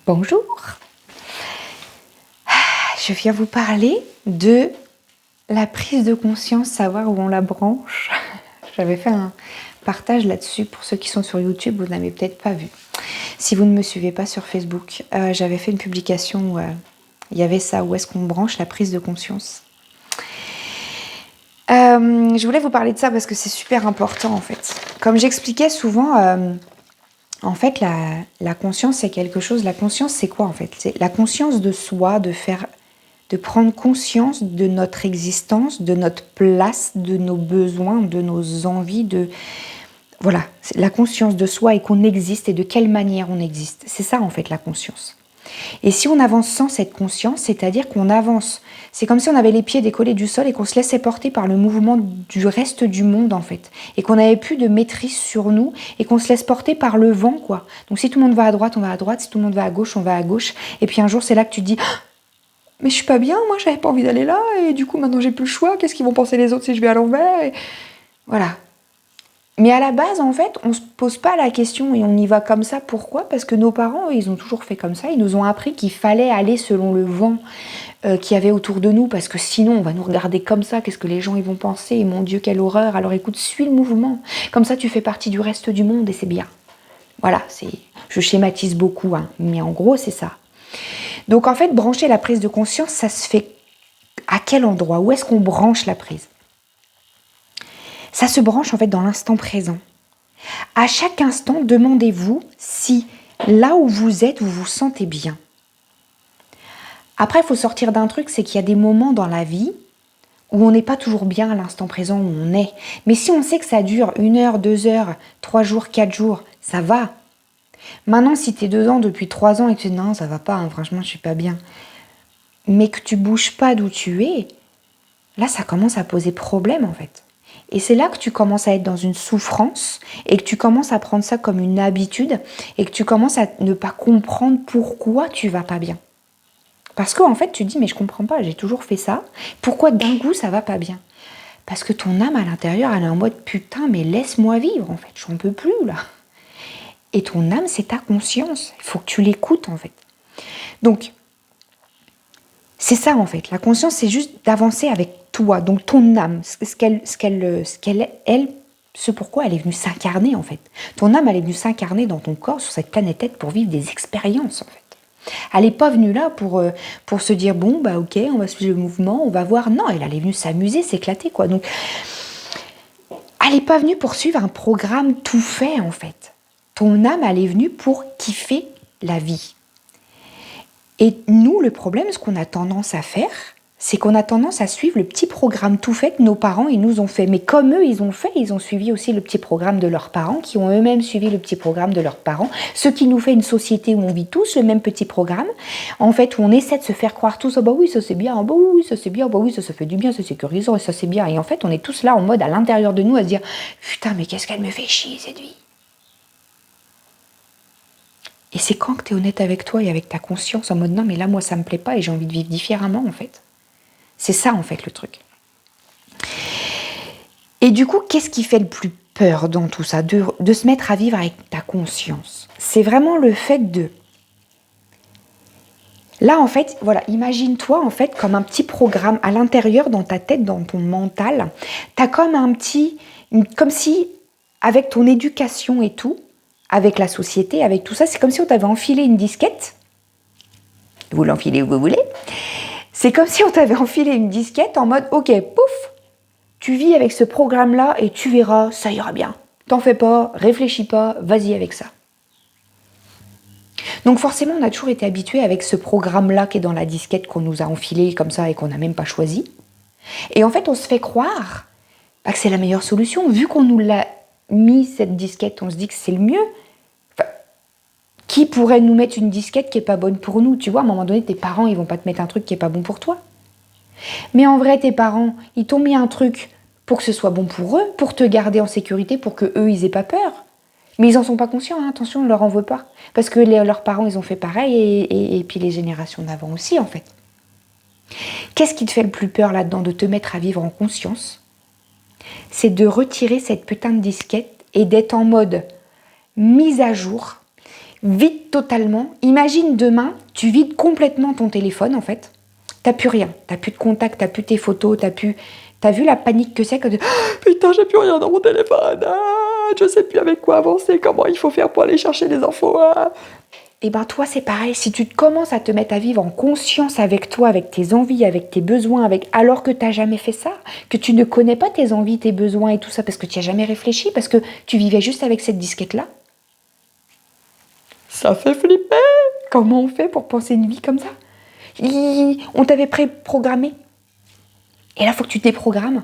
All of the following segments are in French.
Bonjour. Je viens vous parler de la prise de conscience, savoir où on la branche. J'avais fait un partage là-dessus pour ceux qui sont sur YouTube, vous n'avez peut-être pas vu. Si vous ne me suivez pas sur Facebook, j'avais fait une publication où il y avait ça, où est-ce qu'on branche la prise de conscience. Je voulais vous parler de ça parce que c'est super important en fait. Comme j'expliquais souvent, en fait la conscience c'est quelque chose. La conscience c'est quoi en fait? C'est la conscience de soi, de prendre conscience de notre existence, de notre place, de nos besoins, de nos envies, voilà, c'est la conscience de soi et qu'on existe et de quelle manière on existe. C'est ça en fait la conscience. Et si on avance sans cette conscience, c'est-à-dire qu'on avance, c'est comme si on avait les pieds décollés du sol et qu'on se laissait porter par le mouvement du reste du monde en fait, et qu'on n'avait plus de maîtrise sur nous et qu'on se laisse porter par le vent quoi. Donc si tout le monde va à droite, on va à droite, si tout le monde va à gauche, on va à gauche, et puis un jour c'est là que tu te dis mais je suis pas bien, moi j'avais pas envie d'aller là, et du coup maintenant j'ai plus le choix, qu'est-ce qu'ils vont penser les autres si je vais à l'envers et... Voilà. Mais à la base, en fait, on se pose pas la question et on y va comme ça. Pourquoi? Parce que nos parents, eux, ils ont toujours fait comme ça. Ils nous ont appris qu'il fallait aller selon le vent qu'il y avait autour de nous, parce que sinon on va nous regarder comme ça, qu'est-ce que les gens ils vont penser, et mon Dieu, quelle horreur. Alors écoute, suis le mouvement. Comme ça, tu fais partie du reste du monde et c'est bien. Voilà, je schématise beaucoup, hein, mais en gros, c'est ça. Donc en fait, brancher la prise de conscience, ça se fait à quel endroit? Où est-ce qu'on branche la prise? Ça se branche en fait dans l'instant présent. À chaque instant, demandez-vous si là où vous êtes, vous vous sentez bien. Après, il faut sortir d'un truc, c'est qu'il y a des moments dans la vie où on n'est pas toujours bien à l'instant présent où on est. Mais si on sait que ça dure 1 heure, 2 heures, 3 jours, 4 jours, ça va. Maintenant, si tu es dedans depuis 3 ans et que tu dis non, ça va pas, hein, franchement, je suis pas bien, mais que tu bouges pas d'où tu es, là, ça commence à poser problème en fait. Et c'est là que tu commences à être dans une souffrance et que tu commences à prendre ça comme une habitude et que tu commences à ne pas comprendre pourquoi tu vas pas bien. Parce qu'en fait, tu te dis, mais je comprends pas, j'ai toujours fait ça. Pourquoi d'un coup, ça va pas bien? Parce que ton âme à l'intérieur, elle est en mode, putain, mais laisse-moi vivre en fait, j'en peux plus là. Et ton âme, c'est ta conscience. Il faut que tu l'écoutes en fait. Donc, c'est ça en fait. La conscience, c'est juste d'avancer avec toi, donc ton âme, ce pourquoi elle est venue s'incarner en fait. Ton âme, elle est venue s'incarner dans ton corps sur cette planète Terre pour vivre des expériences en fait. Elle n'est pas venue là pour se dire bon bah ok, on va suivre le mouvement, on va voir. Non, elle est venue s'amuser, s'éclater quoi. Donc, elle n'est pas venue pour suivre un programme tout fait en fait. Ton âme, elle est venue pour kiffer la vie. Et nous, le problème, ce qu'on a tendance à faire, c'est qu'on a tendance à suivre le petit programme tout fait que nos parents ils nous ont fait. Mais comme eux, ils ont fait, ils ont suivi aussi le petit programme de leurs parents, qui ont eux-mêmes suivi le petit programme de leurs parents. Ce qui nous fait une société où on vit tous le même petit programme, en fait, où on essaie de se faire croire tous, ah bah oui, ça c'est bien, ah bah oui, ça c'est bien, ah bah oui, ça fait du bien, c'est sécurisant, et ça c'est bien. Et en fait, on est tous là en mode à l'intérieur de nous à se dire, putain, mais qu'est-ce qu'elle me fait chier cette vie. Et c'est quand que tu es honnête avec toi et avec ta conscience en mode non mais là moi ça me plaît pas et j'ai envie de vivre différemment en fait. C'est ça en fait le truc. Et du coup, qu'est-ce qui fait le plus peur dans tout ça, de se mettre à vivre avec ta conscience? C'est vraiment le fait de... Là en fait, voilà, imagine-toi en fait comme un petit programme à l'intérieur dans ta tête, dans ton mental. T'as comme comme si avec ton éducation et tout, avec la société, avec tout ça, c'est comme si on t'avait enfilé une disquette. Vous l'enfilez où vous voulez. C'est comme si on t'avait enfilé une disquette en mode, ok, pouf, tu vis avec ce programme-là et tu verras, ça ira bien. T'en fais pas, réfléchis pas, vas-y avec ça. Donc forcément, on a toujours été habitué avec ce programme-là qui est dans la disquette qu'on nous a enfilé comme ça et qu'on n'a même pas choisi. Et en fait, on se fait croire que c'est la meilleure solution. Vu qu'on nous l'a mis, cette disquette, on se dit que c'est le mieux. Qui pourrait nous mettre une disquette qui n'est pas bonne pour nous? Tu vois, à un moment donné, tes parents, ils vont pas te mettre un truc qui n'est pas bon pour toi. Mais en vrai, tes parents, ils t'ont mis un truc pour que ce soit bon pour eux, pour te garder en sécurité, pour que eux ils aient pas peur. Mais ils en sont pas conscients, hein, attention, on leur en veut pas. Parce que leurs parents, ils ont fait pareil, et puis les générations d'avant aussi, en fait. Qu'est-ce qui te fait le plus peur là-dedans, de te mettre à vivre en conscience? C'est de retirer cette putain de disquette et d'être en mode mise à jour, Vide totalement. Imagine demain, tu vides complètement ton téléphone en fait. T'as plus rien. T'as plus de contact, t'as plus tes photos, T'as vu la panique que c'est que putain, j'ai plus rien dans mon téléphone. Je sais plus avec quoi avancer, comment il faut faire pour aller chercher les infos. Et ben toi c'est pareil, si tu commences à te mettre à vivre en conscience avec toi, avec tes envies, avec tes besoins, alors que tu n'as jamais fait ça, que tu ne connais pas tes envies, tes besoins et tout ça, parce que tu n'y as jamais réfléchi, parce que tu vivais juste avec cette disquette-là, ça fait flipper. Comment on fait pour penser une vie comme ça? On t'avait préprogrammé. Et là, il faut que tu te déprogrammes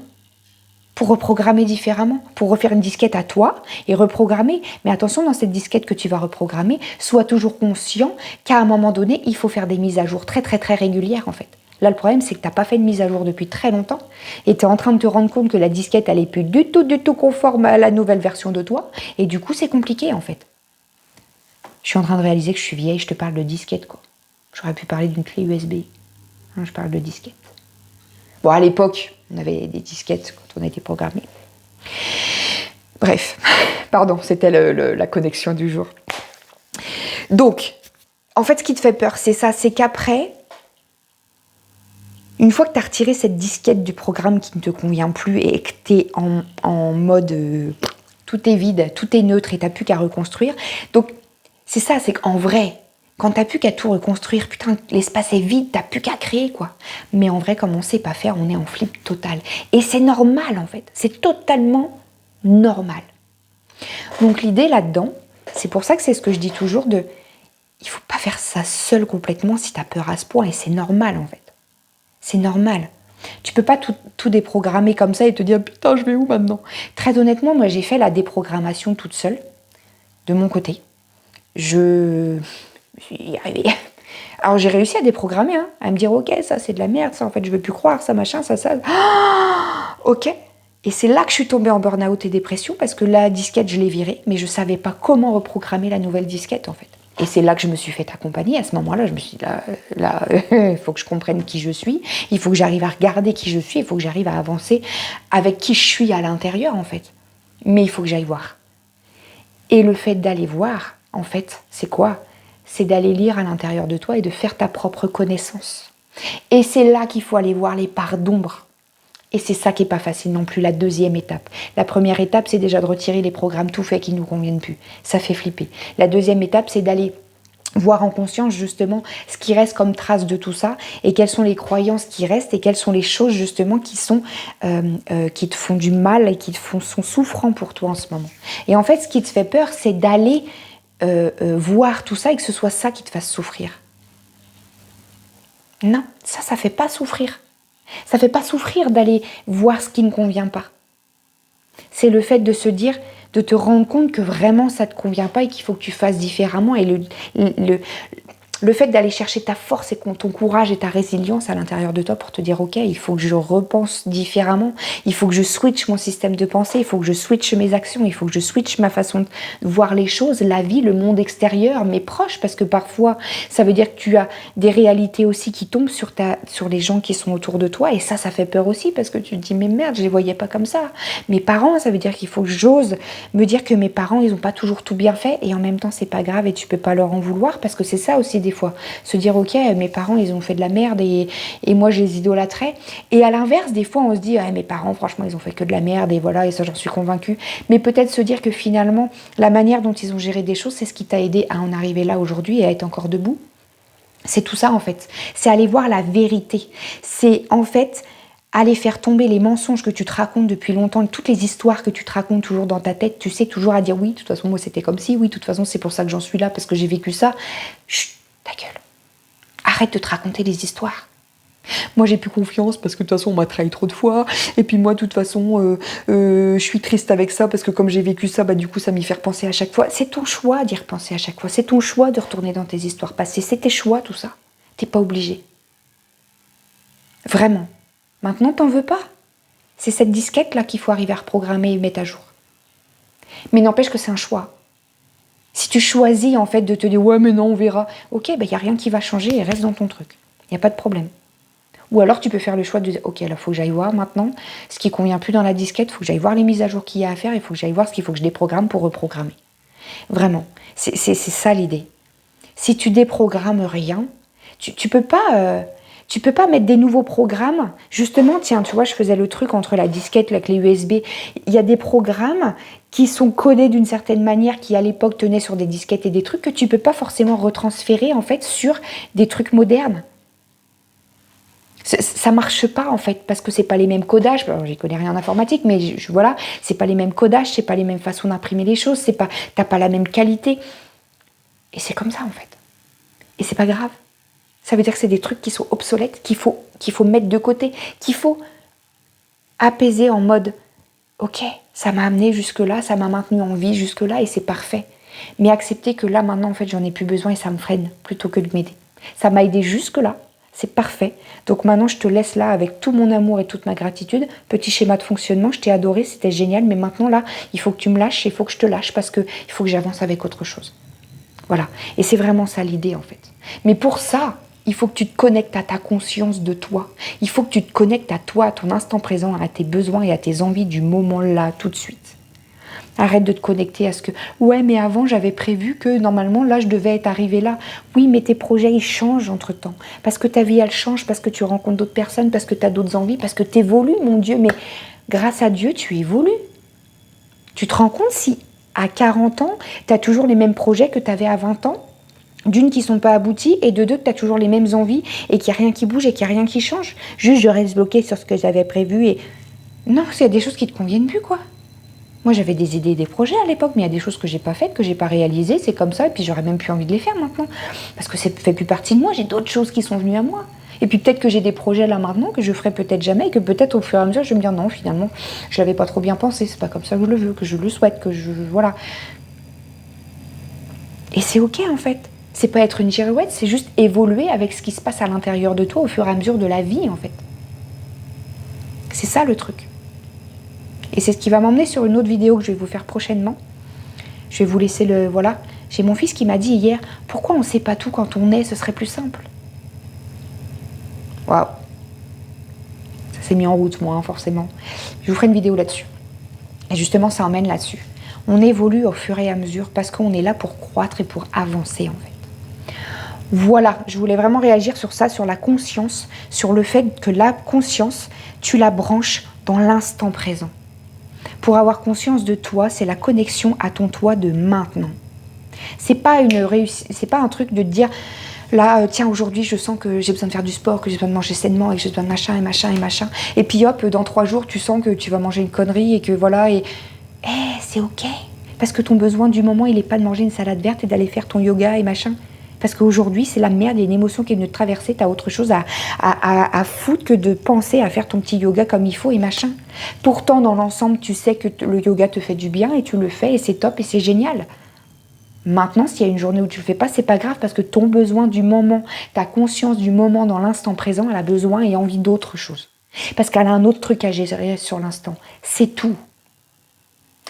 pour reprogrammer différemment, pour refaire une disquette à toi et reprogrammer. Mais attention, dans cette disquette que tu vas reprogrammer, sois toujours conscient qu'à un moment donné, il faut faire des mises à jour très très très régulières en fait. Là, le problème, c'est que tu n'as pas fait de mise à jour depuis très longtemps et tu es en train de te rendre compte que la disquette, elle n'est plus du tout conforme à la nouvelle version de toi. Et du coup, c'est compliqué en fait. Je suis en train de réaliser que je suis vieille, je te parle de disquette quoi. J'aurais pu parler d'une clé USB. Non, je parle de disquette. Bon, à l'époque, on avait des disquettes quand on était programmé. Bref, pardon, c'était la connexion du jour. Donc, en fait, ce qui te fait peur, c'est ça, c'est qu'après, une fois que tu as retiré cette disquette du programme qui ne te convient plus et que tu es en mode tout est vide, tout est neutre et tu n'as plus qu'à reconstruire. Donc, c'est ça, c'est qu'en vrai, quand t'as plus qu'à tout reconstruire, putain, l'espace est vide, t'as plus qu'à créer, quoi. Mais en vrai, comme on sait pas faire, on est en flip total. Et c'est normal, en fait. C'est totalement normal. Donc l'idée là-dedans, c'est pour ça que c'est ce que je dis toujours il faut pas faire ça seul complètement si t'as peur à ce point. Et c'est normal, en fait. C'est normal. Tu peux pas tout déprogrammer comme ça et te dire, putain, je vais où maintenant? Très honnêtement, moi, j'ai fait la déprogrammation toute seule, de mon côté. Je suis arrivée. Alors j'ai réussi à déprogrammer, hein, à me dire ok, ça c'est de la merde, ça en fait je veux plus croire, ça machin, ça. Ok. Et c'est là que je suis tombée en burn-out et dépression parce que la disquette je l'ai virée, mais je savais pas comment reprogrammer la nouvelle disquette en fait. Et c'est là que je me suis fait accompagner. À ce moment-là, je me suis dit il faut que je comprenne qui je suis, il faut que j'arrive à regarder qui je suis, il faut que j'arrive à avancer avec qui je suis à l'intérieur en fait. Mais il faut que j'aille voir. Et le fait d'aller voir, en fait, c'est quoi? C'est d'aller lire à l'intérieur de toi et de faire ta propre connaissance. Et c'est là qu'il faut aller voir les parts d'ombre. Et c'est ça qui n'est pas facile non plus, la deuxième étape. La première étape, c'est déjà de retirer les programmes tout faits qui ne nous conviennent plus. Ça fait flipper. La deuxième étape, c'est d'aller voir en conscience justement ce qui reste comme trace de tout ça et quelles sont les croyances qui restent et quelles sont les choses justement qui te font du mal et qui sont souffrants pour toi en ce moment. Et en fait, ce qui te fait peur, c'est d'aller voir tout ça et que ce soit ça qui te fasse souffrir. Non, ça fait pas souffrir. Ça fait pas souffrir d'aller voir ce qui ne convient pas. C'est le fait de se dire, de te rendre compte que vraiment ça ne te convient pas et qu'il faut que tu fasses différemment. Et le fait d'aller chercher ta force et ton courage et ta résilience à l'intérieur de toi pour te dire ok, il faut que je repense différemment, il faut que je switch mon système de pensée, il faut que je switch mes actions, il faut que je switch ma façon de voir les choses, la vie, le monde extérieur, mes proches, parce que parfois ça veut dire que tu as des réalités aussi qui tombent sur les gens qui sont autour de toi et ça fait peur aussi parce que tu te dis mais merde, je les voyais pas comme ça. Mes parents, ça veut dire qu'il faut que j'ose me dire que mes parents ils ont pas toujours tout bien fait et en même temps c'est pas grave et tu peux pas leur en vouloir parce que c'est ça aussi des fois, se dire ok, mes parents ils ont fait de la merde et moi je les idolâtrais. Et à l'inverse, des fois on se dit mes parents franchement ils ont fait que de la merde et voilà, et ça j'en suis convaincue. Mais peut-être se dire que finalement la manière dont ils ont géré des choses, c'est ce qui t'a aidé à en arriver là aujourd'hui et à être encore debout. C'est tout ça en fait, c'est aller voir la vérité. C'est en fait aller faire tomber les mensonges que tu te racontes depuis longtemps, toutes les histoires que tu te racontes toujours dans ta tête, tu sais, toujours à dire oui, de toute façon moi c'était comme si, oui, de toute façon c'est pour ça que j'en suis là, parce que j'ai vécu ça. Chut, ta gueule. Arrête de te raconter des histoires. Moi j'ai plus confiance parce que de toute façon on m'a trahi trop de fois, et puis moi de toute façon je suis triste avec ça parce que comme j'ai vécu ça, du coup ça m'y fait repenser à chaque fois. C'est ton choix d'y repenser à chaque fois, c'est ton choix de retourner dans tes histoires passées, c'est tes choix tout ça. T'es pas obligé. Vraiment. Maintenant, t'en veux pas. C'est cette disquette-là qu'il faut arriver à reprogrammer et mettre à jour. Mais n'empêche que c'est un choix. Si tu choisis en fait de te dire « ouais mais non, on verra », ok, y a rien qui va changer et reste dans ton truc. Il n'y a pas de problème. Ou alors tu peux faire le choix de dire « ok, là, il faut que j'aille voir maintenant ce qui ne convient plus dans la disquette, il faut que j'aille voir les mises à jour qu'il y a à faire, il faut que j'aille voir ce qu'il faut que je déprogramme pour reprogrammer ». Vraiment. C'est ça l'idée. Si tu déprogrammes rien, tu peux pas... tu peux pas mettre des nouveaux programmes. Justement, tiens, tu vois, je faisais le truc entre la disquette, la clé USB. Il y a des programmes qui sont codés d'une certaine manière, qui à l'époque tenaient sur des disquettes et des trucs que tu peux pas forcément retransférer en fait sur des trucs modernes. Ça marche pas en fait parce que c'est pas les mêmes codages. Alors, j'y connais rien en informatique, mais voilà, c'est pas les mêmes codages, c'est pas les mêmes façons d'imprimer les choses, t'as pas la même qualité. Et c'est comme ça en fait. Et c'est pas grave. Ça veut dire que c'est des trucs qui sont obsolètes, qu'il faut mettre de côté, qu'il faut apaiser en mode ok, ça m'a amené jusque-là, ça m'a maintenu en vie jusque-là et c'est parfait. Mais accepter que là maintenant en fait j'en ai plus besoin et ça me freine plutôt que de m'aider. Ça m'a aidé jusque-là, c'est parfait. Donc maintenant je te laisse là avec tout mon amour et toute ma gratitude. Petit schéma de fonctionnement, je t'ai adoré, c'était génial, mais maintenant là il faut que tu me lâches, il faut que je te lâche parce qu'il faut que j'avance avec autre chose. Voilà, et c'est vraiment ça l'idée en fait. Mais pour ça, il faut que tu te connectes à ta conscience de toi. Il faut que tu te connectes à toi, à ton instant présent, à tes besoins et à tes envies du moment là, tout de suite. Arrête de te connecter à ce que... Ouais, mais avant, j'avais prévu que normalement, là, je devais être arrivée là. Oui, mais tes projets, ils changent entre-temps. Parce que ta vie, elle change, parce que tu rencontres d'autres personnes, parce que tu as d'autres envies, parce que tu évolues, mon Dieu. Mais grâce à Dieu, tu évolues. Tu te rends compte si, à 40 ans, tu as toujours les mêmes projets que tu avais à 20 ans ? D'une, qui ne sont pas aboutis, et de deux, que tu as toujours les mêmes envies, et qu'il n'y a rien qui bouge, et qu'il n'y a rien qui change. Juste, je reste bloquée sur ce que j'avais prévu, et... Non, c'est des choses qui ne te conviennent plus, quoi. Moi, j'avais des idées et des projets à l'époque, mais il y a des choses que j'ai pas faites, que j'ai pas réalisées, c'est comme ça, et puis j'aurais même plus envie de les faire maintenant. Parce que ça fait plus partie de moi, j'ai d'autres choses qui sont venues à moi. Et puis peut-être que j'ai des projets là maintenant, que je ferai peut-être jamais, et que peut-être au fur et à mesure, je vais me dire non, finalement, je l'avais pas trop bien pensé, c'est pas comme ça que je le veux, que je le souhaite, que je... Voilà. Et c'est ok, en fait. C'est pas être une girouette, c'est juste évoluer avec ce qui se passe à l'intérieur de toi au fur et à mesure de la vie, en fait. C'est ça le truc. Et c'est ce qui va m'emmener sur une autre vidéo que je vais vous faire prochainement. Je vais vous laisser le... Voilà. J'ai mon fils qui m'a dit hier, pourquoi on ne sait pas tout quand on est, ce serait plus simple. Waouh. Ça s'est mis en route, moi, hein, forcément. Je vous ferai une vidéo là-dessus. Et justement, ça emmène là-dessus. On évolue au fur et à mesure parce qu'on est là pour croître et pour avancer, en fait. Voilà, je voulais vraiment réagir sur ça, sur la conscience, sur le fait que la conscience, tu la branches dans l'instant présent. Pour avoir conscience de toi, c'est la connexion à ton toi de maintenant. C'est pas un truc de te dire là, tiens, aujourd'hui, je sens que j'ai besoin de faire du sport, que j'ai besoin de manger sainement et que j'ai besoin de machin et machin et machin. Et puis hop, dans 3 jours, tu sens que tu vas manger une connerie et que voilà, et c'est ok. Parce que ton besoin du moment, il n'est pas de manger une salade verte et d'aller faire ton yoga et machin. Parce qu'aujourd'hui, c'est la merde, il y a une émotion qui est venue te traverser, tu as autre chose à foutre que de penser à faire ton petit yoga comme il faut et machin. Pourtant, dans l'ensemble, tu sais que le yoga te fait du bien et tu le fais et c'est top et c'est génial. Maintenant, s'il y a une journée où tu le fais pas, c'est pas grave parce que ton besoin du moment, ta conscience du moment dans l'instant présent, elle a besoin et envie d'autre chose. Parce qu'elle a un autre truc à gérer sur l'instant. C'est tout.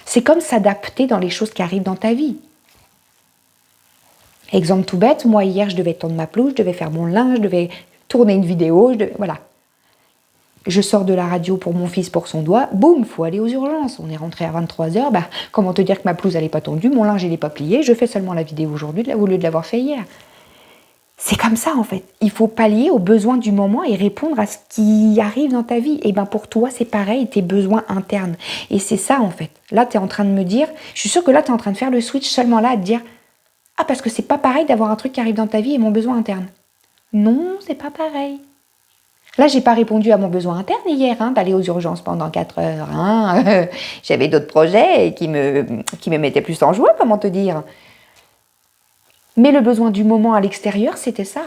C'est comme s'adapter dans les choses qui arrivent dans ta vie. Exemple tout bête, moi hier je devais tondre ma pelouse, je devais faire mon linge, je devais tourner une vidéo, voilà. Je sors de la radio pour mon fils pour son doigt, boum, faut aller aux urgences. On est rentré à 23h, comment te dire que ma pelouse elle n'est pas tondue, mon linge il n'est pas plié, je fais seulement la vidéo aujourd'hui au lieu de l'avoir fait hier. C'est comme ça en fait, il faut pallier aux besoins du moment et répondre à ce qui arrive dans ta vie. Et pour toi c'est pareil, tes besoins internes. Et c'est ça en fait. Là tu es en train de me dire, je suis sûre que là tu es en train de faire le switch seulement là à te dire, ah, parce que c'est pas pareil d'avoir un truc qui arrive dans ta vie et mon besoin interne. Non, c'est pas pareil. Là, j'ai pas répondu à mon besoin interne hier, d'aller aux urgences pendant 4 heures. J'avais d'autres projets qui me mettaient plus en joie, comment te dire. Mais le besoin du moment à l'extérieur, c'était ça.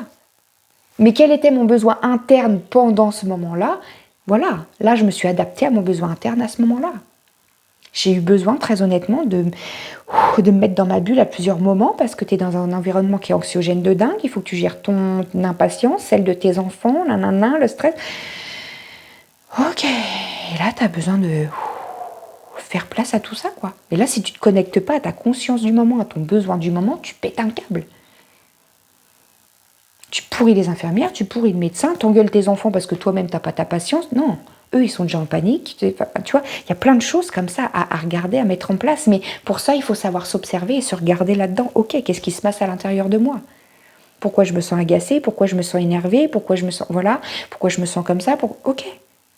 Mais quel était mon besoin interne pendant ce moment-là? Voilà, là, je me suis adaptée à mon besoin interne à ce moment-là. J'ai eu besoin, très honnêtement, de me mettre dans ma bulle à plusieurs moments parce que tu es dans un environnement qui est anxiogène de dingue. Il faut que tu gères ton impatience, celle de tes enfants, le stress. Ok, et là, tu as besoin de faire place à tout ça, quoi. Et là, si tu ne te connectes pas à ta conscience du moment, à ton besoin du moment, tu pètes un câble. Tu pourris les infirmières, tu pourris le médecin, t'engueules tes enfants parce que toi-même, tu n'as pas ta patience. Non, Eux, ils sont déjà en panique. Tu vois, il y a plein de choses comme ça à regarder, à mettre en place. Mais pour ça, il faut savoir s'observer et se regarder là-dedans. Ok, qu'est-ce qui se passe à l'intérieur de moi? Pourquoi je me sens agacée? Pourquoi je me sens énervée? Pourquoi je me sens... Voilà. Pourquoi je me sens comme ça? Ok.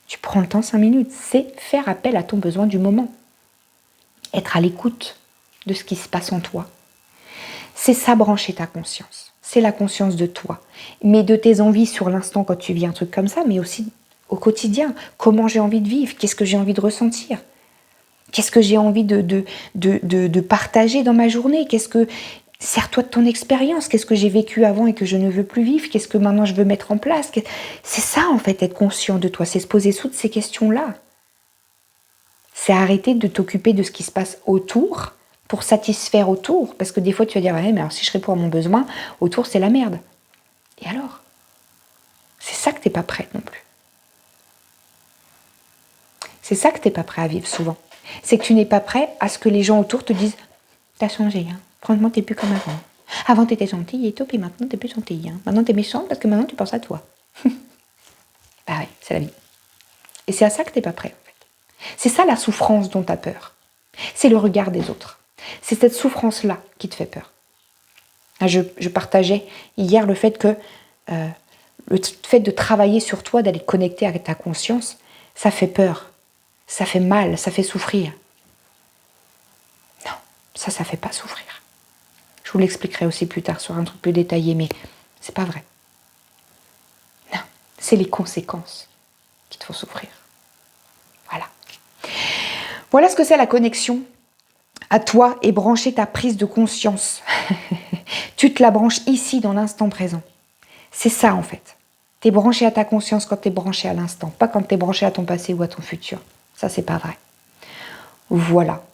Tu prends le temps 5 minutes. C'est faire appel à ton besoin du moment. Être à l'écoute de ce qui se passe en toi. C'est ça, brancher ta conscience. C'est la conscience de toi. Mais de tes envies sur l'instant quand tu vis un truc comme ça, mais aussi au quotidien. Comment j'ai envie de vivre? Qu'est-ce que j'ai envie de ressentir? Qu'est-ce que j'ai envie de partager dans ma journée? Sers-toi de ton expérience. Qu'est-ce que j'ai vécu avant et que je ne veux plus vivre? Qu'est-ce que maintenant je veux mettre en place? C'est ça, en fait, être conscient de toi. C'est se poser toutes ces questions-là. C'est arrêter de t'occuper de ce qui se passe autour pour satisfaire autour. Parce que des fois, tu vas dire, ouais, mais alors si je réponds à mon besoin, autour, c'est la merde. Et alors? C'est ça que tu n'es pas prête non plus. C'est ça que tu n'es pas prêt à vivre souvent. C'est que tu n'es pas prêt à ce que les gens autour te disent, t'as changé, hein. Franchement, t'es plus comme avant. Avant, t'étais gentille et tout, puis maintenant, t'es plus gentille. Hein. Maintenant, t'es méchante parce que maintenant, tu penses à toi. Bah ouais, c'est la vie. Et c'est à ça que t'es pas prêt, en fait. C'est ça la souffrance dont t'as peur. C'est le regard des autres. C'est cette souffrance-là qui te fait peur. Je partageais hier le fait que le fait de travailler sur toi, d'aller connecter avec ta conscience, ça fait peur. Ça fait mal, ça fait souffrir. Non, ça fait pas souffrir. Je vous l'expliquerai aussi plus tard sur un truc plus détaillé, mais c'est pas vrai. Non, c'est les conséquences qui te font souffrir. Voilà. Voilà ce que c'est la connexion à toi et brancher ta prise de conscience. Tu te la branches ici, dans l'instant présent. C'est ça, en fait. Tu es branché à ta conscience quand tu es branché à l'instant, pas quand tu es branché à ton passé ou à ton futur. Ça, c'est pas vrai. Voilà.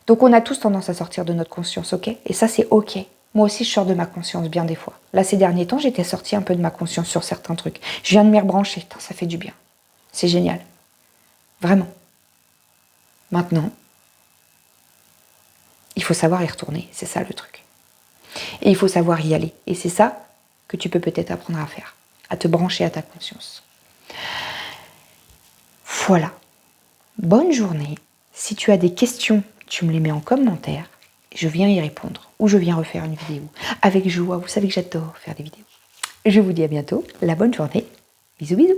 Donc, on a tous tendance à sortir de notre conscience, ok? Et ça, c'est ok. Moi aussi, je sors de ma conscience bien des fois. Là, ces derniers temps, j'étais sortie un peu de ma conscience sur certains trucs. Je viens de m'y rebrancher. Putain, ça fait du bien. C'est génial. Vraiment. Maintenant, il faut savoir y retourner. C'est ça, le truc. Et il faut savoir y aller. Et c'est ça que tu peux peut-être apprendre à faire. À te brancher à ta conscience. Voilà. Bonne journée. Si tu as des questions, tu me les mets en commentaire. Je viens y répondre. Ou je viens refaire une vidéo. Avec joie. Vous savez que j'adore faire des vidéos. Je vous dis à bientôt. La bonne journée. Bisous, bisous.